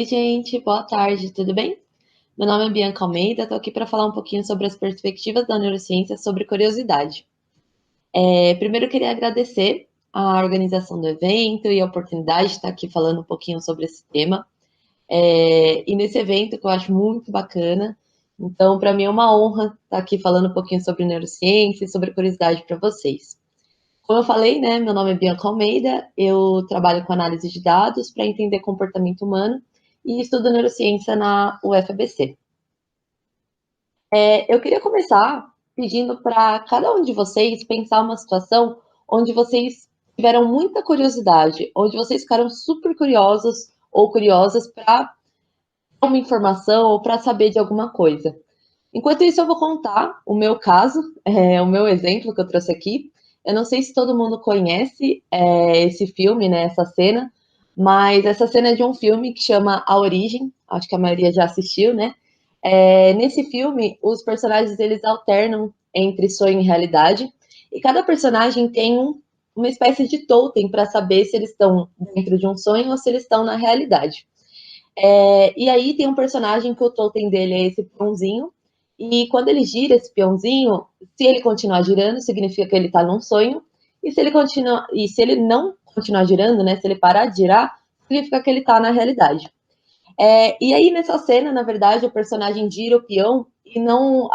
Oi, gente, boa tarde, tudo bem? Meu nome é Bianca Almeida, estou aqui para falar um pouquinho sobre as perspectivas da neurociência sobre curiosidade. Primeiro, eu queria agradecer a organização do evento e a oportunidade de estar aqui falando um pouquinho sobre esse tema. E nesse evento que eu acho muito bacana, então, para mim é uma honra estar aqui falando um pouquinho sobre neurociência e sobre curiosidade para vocês. Como eu falei, né, meu nome é Bianca Almeida, eu trabalho com análise de dados para entender comportamento humano e estudo neurociência na UFABC. Eu queria começar pedindo para cada um de vocês pensar uma situação onde vocês tiveram muita curiosidade, onde vocês ficaram super curiosos ou curiosas para uma informação ou para saber de alguma coisa. Enquanto isso, eu vou contar o meu caso, o meu exemplo que eu trouxe aqui. Eu não sei se todo mundo conhece esse filme, né, essa cena, mas essa cena é de um filme que chama A Origem, acho que a maioria já assistiu, né? Nesse filme, os personagens eles alternam entre sonho e realidade, e cada personagem tem uma espécie de totem para saber se eles estão dentro de um sonho ou se eles estão na realidade. E aí tem um personagem que o totem dele é esse peãozinho, e quando ele gira esse peãozinho, se ele continuar girando, significa que ele está num sonho, e se ele não continuar girando, né, se ele parar de girar, significa que ele está na realidade. E aí, nessa cena, na verdade, o personagem gira o peão e não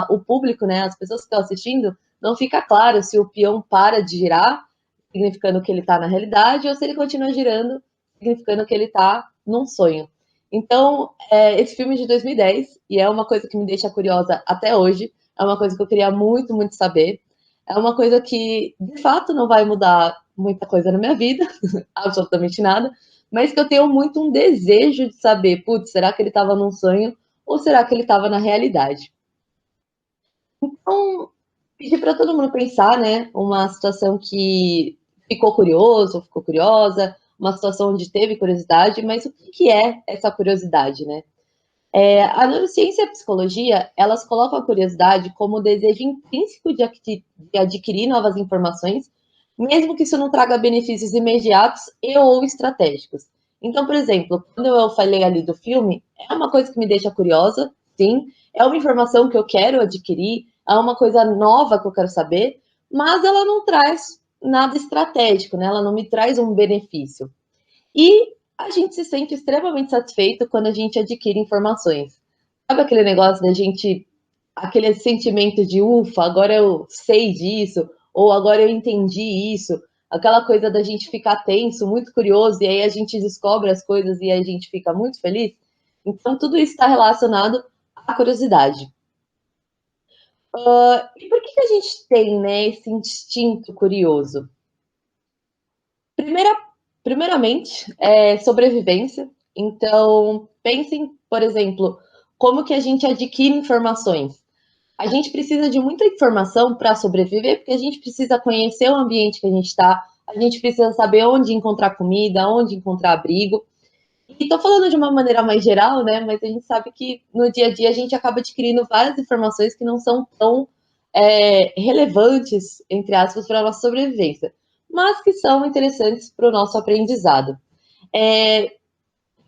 o público, né, as pessoas que estão assistindo, não fica claro se o peão para de girar, significando que ele está na realidade, ou se ele continua girando, significando que ele está num sonho. Então, esse filme é de 2010 e é uma coisa que me deixa curiosa até hoje, é uma coisa que eu queria muito, muito saber. É uma coisa que, de fato, não vai mudar muita coisa na minha vida, absolutamente nada, mas que eu tenho muito um desejo de saber, putz, será que ele estava num sonho ou será que ele estava na realidade? Então, pedi para todo mundo pensar, né, uma situação que ficou curioso, ficou curiosa, uma situação onde teve curiosidade, mas o que é essa curiosidade, né? A neurociência e a psicologia, elas colocam a curiosidade como o desejo intrínseco de adquirir novas informações, mesmo que isso não traga benefícios imediatos e ou estratégicos. Então, por exemplo, quando eu falei ali do filme, é uma coisa que me deixa curiosa, sim, é uma informação que eu quero adquirir, é uma coisa nova que eu quero saber, mas ela não traz nada estratégico, né? Ela não me traz um benefício. E a gente se sente extremamente satisfeito quando a gente adquire informações. Sabe aquele negócio da gente, aquele sentimento de ufa, agora eu sei disso, ou agora eu entendi isso, aquela coisa da gente ficar tenso, muito curioso, e aí a gente descobre as coisas e a gente fica muito feliz. Então, tudo isso está relacionado à curiosidade. E por que a gente tem, né, esse instinto curioso? Primeira, primeiramente, sobrevivência. Então, pensem, por exemplo, como que a gente adquire informações. A gente precisa de muita informação para sobreviver, porque a gente precisa conhecer o ambiente que a gente está, a gente precisa saber onde encontrar comida, onde encontrar abrigo. E estou falando de uma maneira mais geral, né? Mas a gente sabe que no dia a dia a gente acaba adquirindo várias informações que não são tão relevantes, entre aspas, para a nossa sobrevivência, mas que são interessantes para o nosso aprendizado.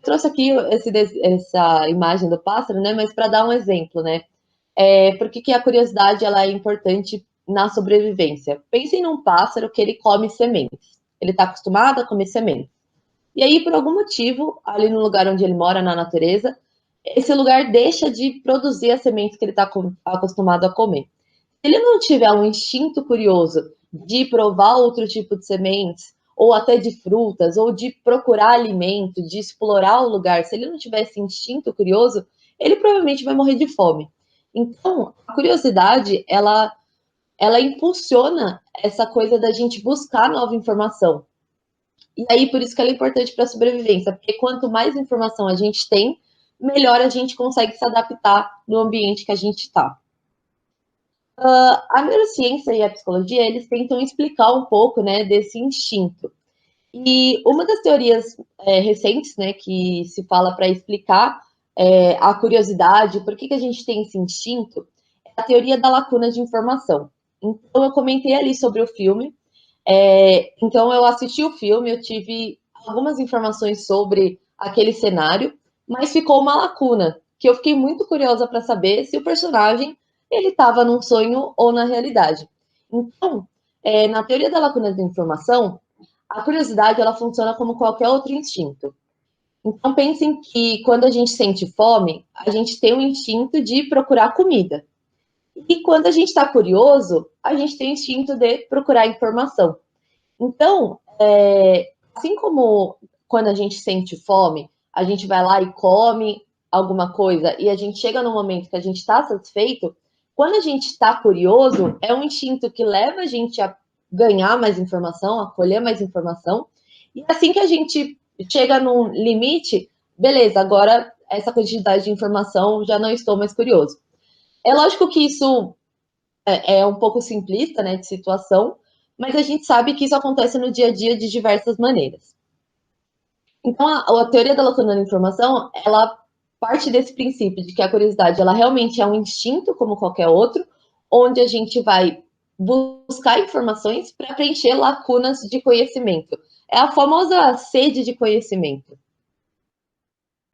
Trouxe aqui essa imagem do pássaro, né? Mas para dar um exemplo, né? Por que a curiosidade ela é importante na sobrevivência? Pensem num pássaro que ele come sementes. Ele está acostumado a comer sementes. E aí, por algum motivo, ali no lugar onde ele mora, na natureza, esse lugar deixa de produzir as sementes que ele está acostumado a comer. Se ele não tiver um instinto curioso de provar outro tipo de sementes, ou até de frutas, ou de procurar alimento, de explorar o lugar, se ele não tiver esse instinto curioso, ele provavelmente vai morrer de fome. Então, a curiosidade, ela impulsiona essa coisa da gente buscar nova informação. E aí, por isso que ela é importante para a sobrevivência, porque quanto mais informação a gente tem, melhor a gente consegue se adaptar no ambiente que a gente está. A neurociência e a psicologia, eles tentam explicar um pouco, né, desse instinto. E uma das teorias recentes, né, que se fala para explicar a curiosidade, por que a gente tem esse instinto, é a teoria da lacuna de informação. Então, eu comentei ali sobre o filme. Então, eu assisti o filme, eu tive algumas informações sobre aquele cenário, mas ficou uma lacuna, que eu fiquei muito curiosa para saber se o personagem ele estava num sonho ou na realidade. Então, na teoria da lacuna de informação, a curiosidade ela funciona como qualquer outro instinto. Então, pensem que quando a gente sente fome, a gente tem o instinto de procurar comida. E quando a gente está curioso, a gente tem o instinto de procurar informação. Então, assim como quando a gente sente fome, a gente vai lá e come alguma coisa e a gente chega no momento que a gente está satisfeito, quando a gente está curioso, é um instinto que leva a gente a ganhar mais informação, a colher mais informação. E assim que a gente chega num limite, beleza, agora essa quantidade de informação já não estou mais curioso. É lógico que isso é um pouco simplista, né, de situação, mas a gente sabe que isso acontece no dia a dia de diversas maneiras. Então, a teoria da lacuna da informação, ela parte desse princípio de que a curiosidade, ela realmente é um instinto como qualquer outro, onde a gente vai buscar informações para preencher lacunas de conhecimento. É a famosa sede de conhecimento.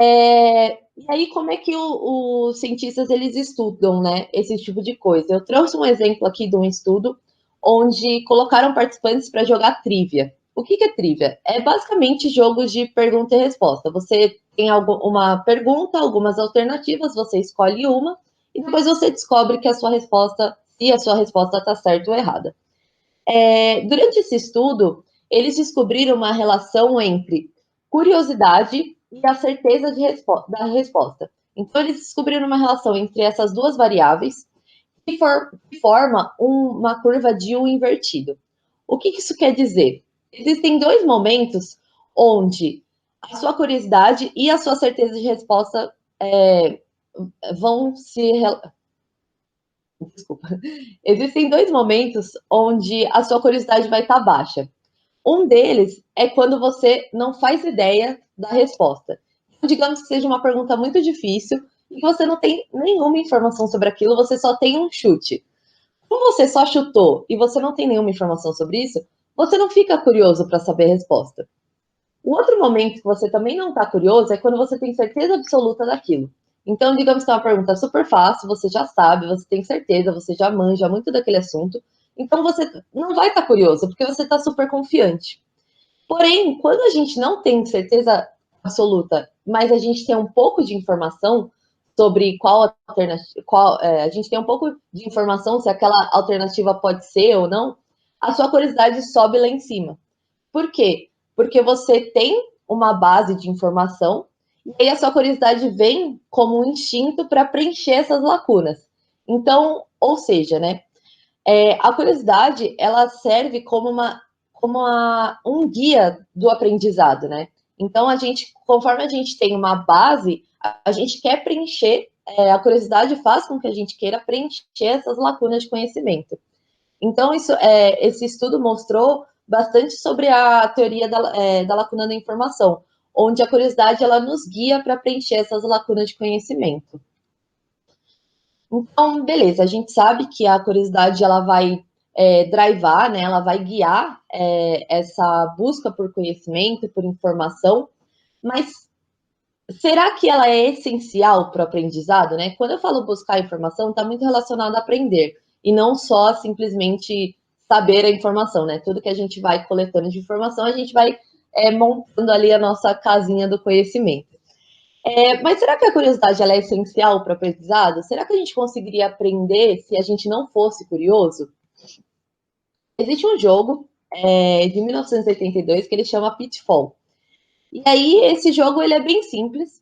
E aí, como é que os cientistas eles estudam, né, esse tipo de coisa? Eu trouxe um exemplo aqui de um estudo onde colocaram participantes para jogar trivia. O que é trivia? É basicamente jogos de pergunta e resposta. Você tem uma pergunta, algumas alternativas, você escolhe uma e depois você descobre que a sua resposta, se a sua resposta está certa ou errada. Durante esse estudo, eles descobriram uma relação entre curiosidade e a certeza da resposta. Então, eles descobriram uma relação entre essas duas variáveis que forma uma curva de U invertido. O que isso quer dizer? Existem dois momentos onde a sua curiosidade e a sua certeza de resposta vão se. Desculpa. Existem dois momentos onde a sua curiosidade vai estar baixa. Um deles é quando você não faz ideia da resposta. Digamos que seja uma pergunta muito difícil e você não tem nenhuma informação sobre aquilo, você só tem um chute. Como você só chutou e você não tem nenhuma informação sobre isso, você não fica curioso para saber a resposta. O outro momento que você também não está curioso é quando você tem certeza absoluta daquilo. Então, digamos que é uma pergunta super fácil, você já sabe, você tem certeza, você já manja muito daquele assunto. Então, você não vai estar curioso, porque você está super confiante. Porém, quando a gente não tem certeza absoluta, mas a gente tem um pouco de informação sobre qual alternativa, a gente tem um pouco de informação se aquela alternativa pode ser ou não, a sua curiosidade sobe lá em cima. Por quê? Porque você tem uma base de informação e aí a sua curiosidade vem como um instinto para preencher essas lacunas. Então, ou seja, né, a curiosidade ela serve um guia do aprendizado, né? Então a gente, conforme a gente tem uma base, a gente quer preencher, a curiosidade faz com que a gente queira preencher essas lacunas de conhecimento. Então esse estudo mostrou bastante sobre a teoria da lacuna da informação, onde a curiosidade ela nos guia para preencher essas lacunas de conhecimento. Então, beleza, a gente sabe que a curiosidade ela vai drivar, né? Ela vai guiar essa busca por conhecimento, por informação, mas será que ela é essencial para o aprendizado, né? Quando eu falo buscar informação, está muito relacionado a aprender e não só simplesmente saber a informação, né? Tudo que a gente vai coletando de informação, a gente vai montando ali a nossa casinha do conhecimento. Mas será que a curiosidade ela é essencial para o aprendizado? Será que a gente conseguiria aprender se a gente não fosse curioso? Existe um jogo de 1982 que ele chama Pitfall. E aí esse jogo ele é bem simples.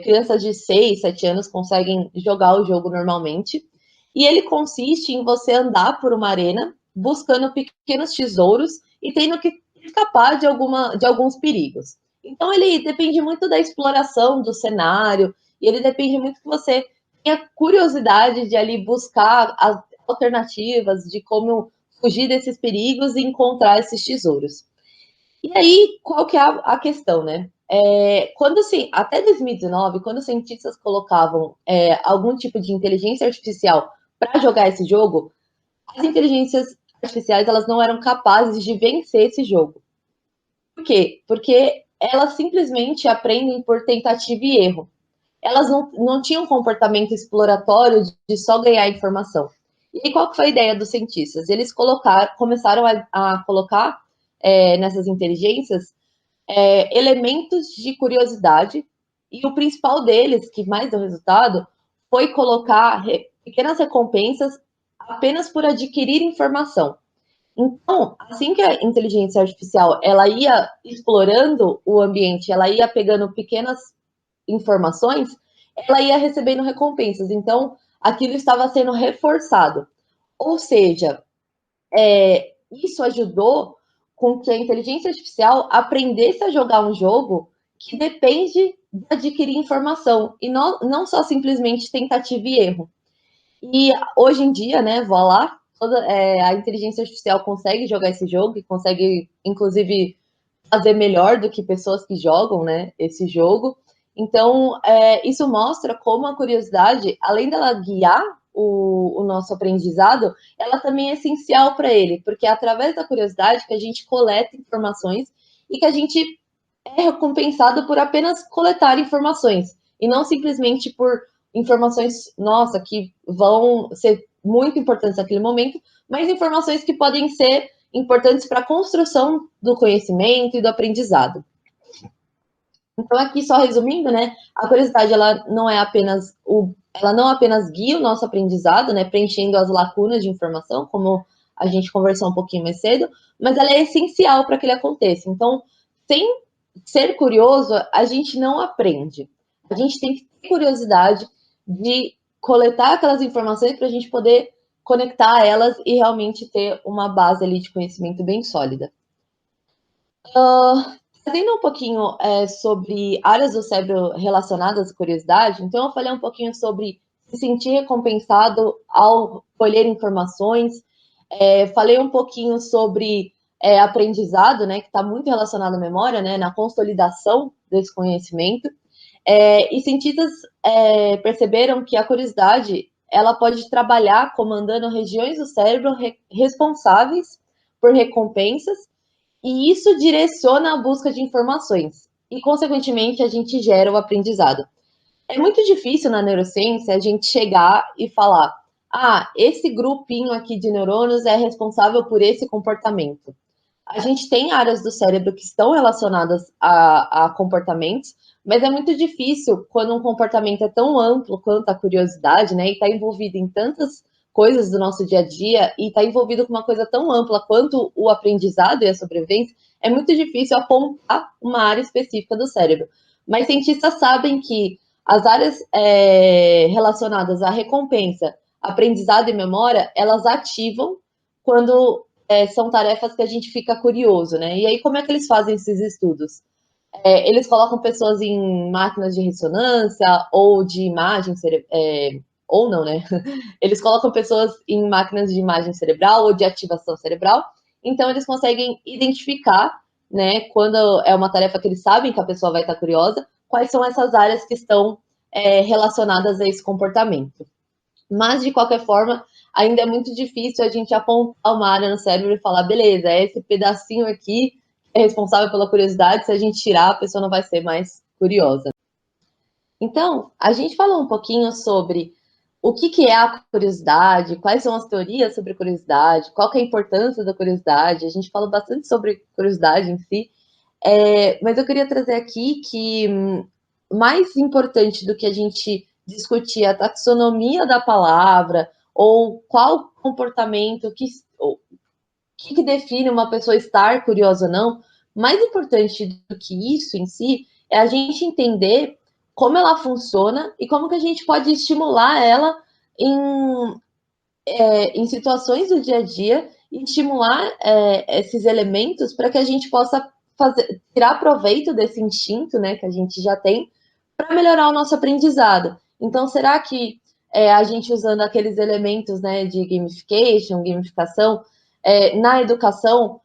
Crianças de 6, 7 anos conseguem jogar o jogo normalmente. E ele consiste em você andar por uma arena buscando pequenos tesouros e tendo que escapar de alguns perigos. Então ele depende muito da exploração do cenário e ele depende muito que você tenha curiosidade de ali buscar as alternativas de como fugir desses perigos e encontrar esses tesouros. E aí, qual que é a questão, né? Quando assim, até 2019, quando os cientistas colocavam algum tipo de inteligência artificial para jogar esse jogo, as inteligências artificiais elas não eram capazes de vencer esse jogo. Por quê? Porque elas simplesmente aprendem por tentativa e erro. Elas não tinham um comportamento exploratório de só ganhar informação. E aí, qual que foi a ideia dos cientistas? Eles começaram a colocar nessas inteligências elementos de curiosidade, e o principal deles, que mais deu resultado, foi colocar pequenas recompensas apenas por adquirir informação. Então, assim que a inteligência artificial ela ia explorando o ambiente, ela ia pegando pequenas informações, ela ia recebendo recompensas. Então, aquilo estava sendo reforçado. Ou seja, isso ajudou com que a inteligência artificial aprendesse a jogar um jogo que depende de adquirir informação e não só simplesmente tentativa e erro. E hoje em dia, né, voilà, a inteligência artificial consegue jogar esse jogo e consegue, inclusive, fazer melhor do que pessoas que jogam, né, esse jogo. Então, isso mostra como a curiosidade, além dela guiar o nosso aprendizado, ela também é essencial para ele, porque é através da curiosidade que a gente coleta informações e que a gente é recompensado por apenas coletar informações e não simplesmente por informações, nossa, que vão ser muito importantes naquele momento, mas informações que podem ser importantes para a construção do conhecimento e do aprendizado. Então, aqui só resumindo, né, a curiosidade ela não é apenas ela não apenas guia o nosso aprendizado, né, preenchendo as lacunas de informação, como a gente conversou um pouquinho mais cedo, mas ela é essencial para que ele aconteça. Então, sem ser curioso, a gente não aprende. A gente tem que ter curiosidade de coletar aquelas informações para a gente poder conectar elas e realmente ter uma base ali de conhecimento bem sólida. Trazendo um pouquinho sobre áreas do cérebro relacionadas à curiosidade, então eu falei um pouquinho sobre se sentir recompensado ao colher informações, falei um pouquinho sobre aprendizado, né, que está muito relacionado à memória, né, na consolidação desse conhecimento, e cientistas perceberam que a curiosidade ela pode trabalhar comandando regiões do cérebro responsáveis por recompensas, e isso direciona a busca de informações. E, consequentemente, a gente gera o aprendizado. É muito difícil na neurociência a gente chegar e falar: ah, esse grupinho aqui de neurônios é responsável por esse comportamento. A gente tem áreas do cérebro que estão relacionadas a comportamentos, mas é muito difícil quando um comportamento é tão amplo quanto a curiosidade, né? E está envolvido em tantas coisas do nosso dia a dia e está envolvido com uma coisa tão ampla quanto o aprendizado e a sobrevivência, é muito difícil apontar uma área específica do cérebro. Mas cientistas sabem que as áreas relacionadas à recompensa, aprendizado e memória, elas ativam quando são tarefas que a gente fica curioso, né? E aí, como é que eles fazem esses estudos? Eles colocam pessoas em máquinas de ressonância ou de imagem ou não, né? Eles colocam pessoas em máquinas de imagem cerebral ou de ativação cerebral, então eles conseguem identificar, né, quando é uma tarefa que eles sabem que a pessoa vai estar curiosa, quais são essas áreas que estão relacionadas a esse comportamento. Mas, de qualquer forma, ainda é muito difícil a gente apontar uma área no cérebro e falar, beleza, é esse pedacinho aqui que é responsável pela curiosidade, se a gente tirar, a pessoa não vai ser mais curiosa. Então, a gente falou um pouquinho sobre o que é a curiosidade, quais são as teorias sobre curiosidade, qual que é a importância da curiosidade, a gente falou bastante sobre curiosidade em si, mas eu queria trazer aqui que mais importante do que a gente discutir a taxonomia da palavra ou qual comportamento que define uma pessoa estar curiosa ou não, mais importante do que isso em si é a gente entender como ela funciona e como que a gente pode estimular ela em situações do dia a dia e estimular esses elementos para que a gente possa tirar proveito desse instinto, né, que a gente já tem, para melhorar o nosso aprendizado. Então, será que a gente usando aqueles elementos, né, de gamificação, na educação,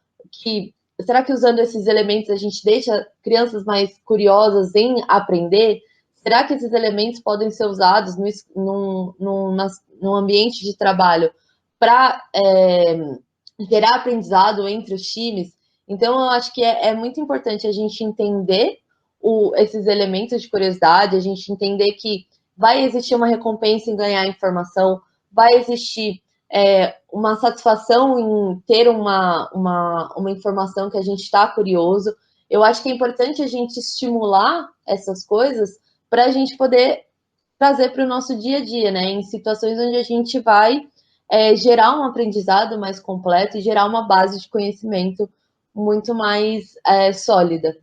será que usando esses elementos a gente deixa crianças mais curiosas em aprender? Será que esses elementos podem ser usados num ambiente de trabalho para gerar aprendizado entre os times Então, eu acho que é muito importante a gente entender esses elementos de curiosidade, a gente entender que vai existir uma recompensa em ganhar informação, vai existir uma satisfação em ter uma informação que a gente está curioso. Eu acho que é importante a gente estimular essas coisas para a gente poder trazer para o nosso dia a dia, né? Em situações onde a gente vai gerar um aprendizado mais completo e gerar uma base de conhecimento muito mais sólida.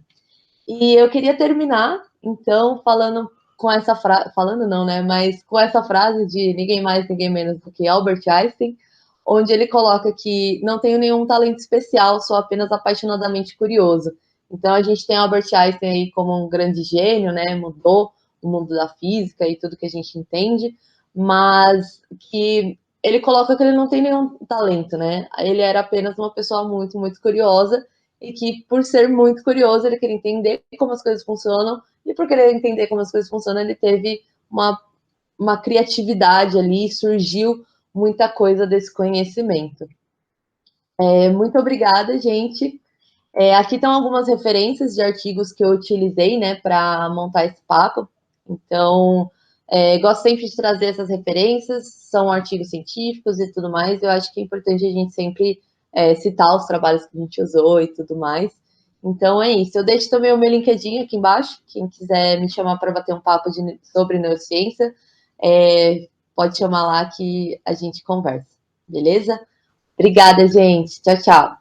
E eu queria terminar, então, falando com essa frase, falando não, né? Mas com essa frase de ninguém mais, ninguém menos do que Albert Einstein, onde ele coloca que não tenho nenhum talento especial, sou apenas apaixonadamente curioso. Então a gente tem Albert Einstein aí como um grande gênio, né? Mudou o mundo da física e tudo que a gente entende, mas que ele coloca que ele não tem nenhum talento, né? Ele era apenas uma pessoa muito, muito curiosa e que, por ser muito curioso, ele queria entender como as coisas funcionam, e por querer entender como as coisas funcionam, ele teve uma criatividade ali, surgiu muita coisa desse conhecimento. Muito obrigada, gente. Aqui estão algumas referências de artigos que eu utilizei, né, para montar esse papo. Então, gosto sempre de trazer essas referências, são artigos científicos e tudo mais. Eu acho que é importante a gente sempre citar os trabalhos que a gente usou e tudo mais. Então é isso. Eu deixo também o meu LinkedIn aqui embaixo. Quem quiser me chamar para bater um papo sobre neurociência, pode chamar lá que a gente conversa. Beleza? Obrigada, gente. Tchau, tchau.